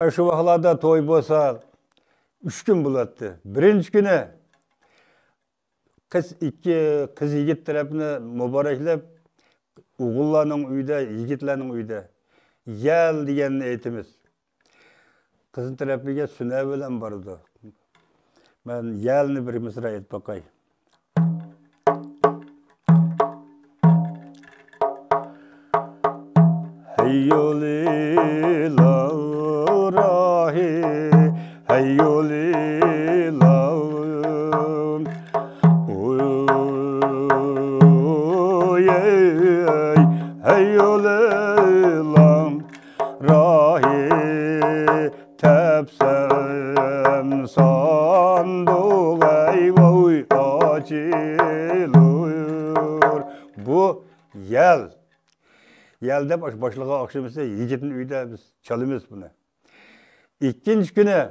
Şu vaxtlarda toy bolsa 3 gün buladı. Birinci günü kız yigit tarafını mübareklep oğullarning uyda, yigitlarning uyda yel deganni aytamiz. Qizning tarafiga suna bilan bordi. Men yelni bir misra aytib boqay. Hayyoli rahi, hayyoli Hayyoleylam rahi tepsem sandık eyvoy açılıyor. Bu yel. Yelde başlığa akşamısı yiğitin uyda biz çalımız bunu. İkinci güne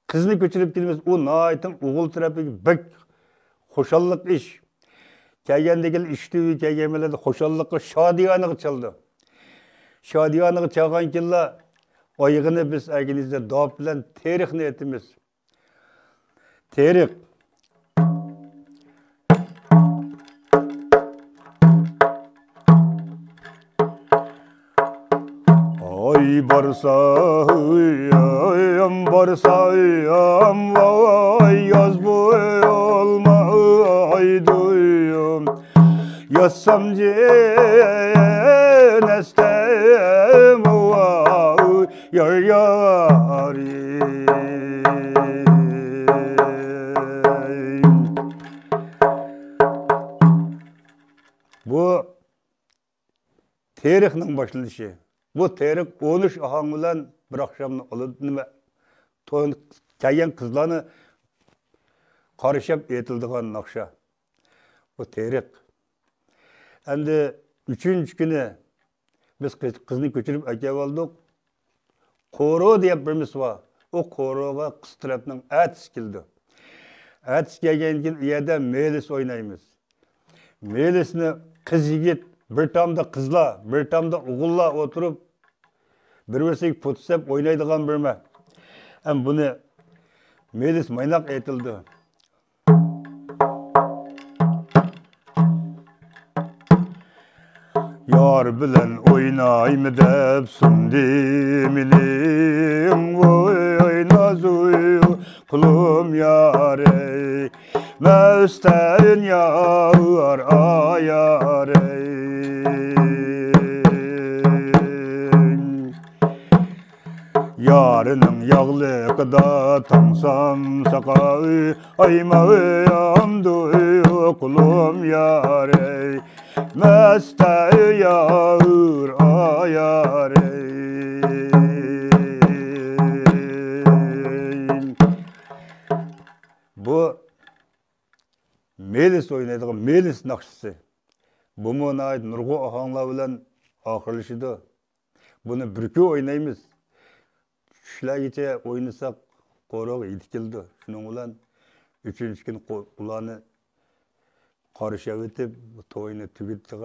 kızını götürüp gelimiz o naitin oğul tarafı bek hoşallık iş. Kelgendeki iştiği kelgemelerde hoşallıkla şadiyanı çaldı. Şadiyanı çalgan killa ayığını biz ergenizde dağıp bilen tarih niyetimiz. Tarih. Ay barsayam vay yaz bu olmaydıyım. Yazsam cenestem vay yar yarim. Bu tarihning başlanışı. Bu tarih 13 ahang bilan bir akşamni olib to'y kelgan qizlarni qarishib aytildigan naqsha. Bu tarix. Endi 3. günü biz qizni ko'chirib akab oldik. Qoro deb birimiz var. O qoroga qiz tarafning atis keldi. Atis kelgandan keyin u yerda melis o'ynaymiz. Melisni qiz yigit bir tomda qizlar, bir tomda o'g'illar o'tirib bir-birisiga putsab o'ynaydigan birma. Hem bunu melis maynak aytildi. Yar bilen oynayım dep sundimilim oynazuy kulum yare mesten yar ayare. Yarının yağlıqda tansam sakay aymayam duy kulum yare meste yağır ayare. Bu melis oynaydigan melis naqshisi. Bu monayt nurgu ahanglar bilan ahirlashidi. Bunu birki oynaymiz. Şülagiçe oynasak qoroq yetkildi. Şunun bilan 3. gün ularni qarışab etib to'yni tugitdi.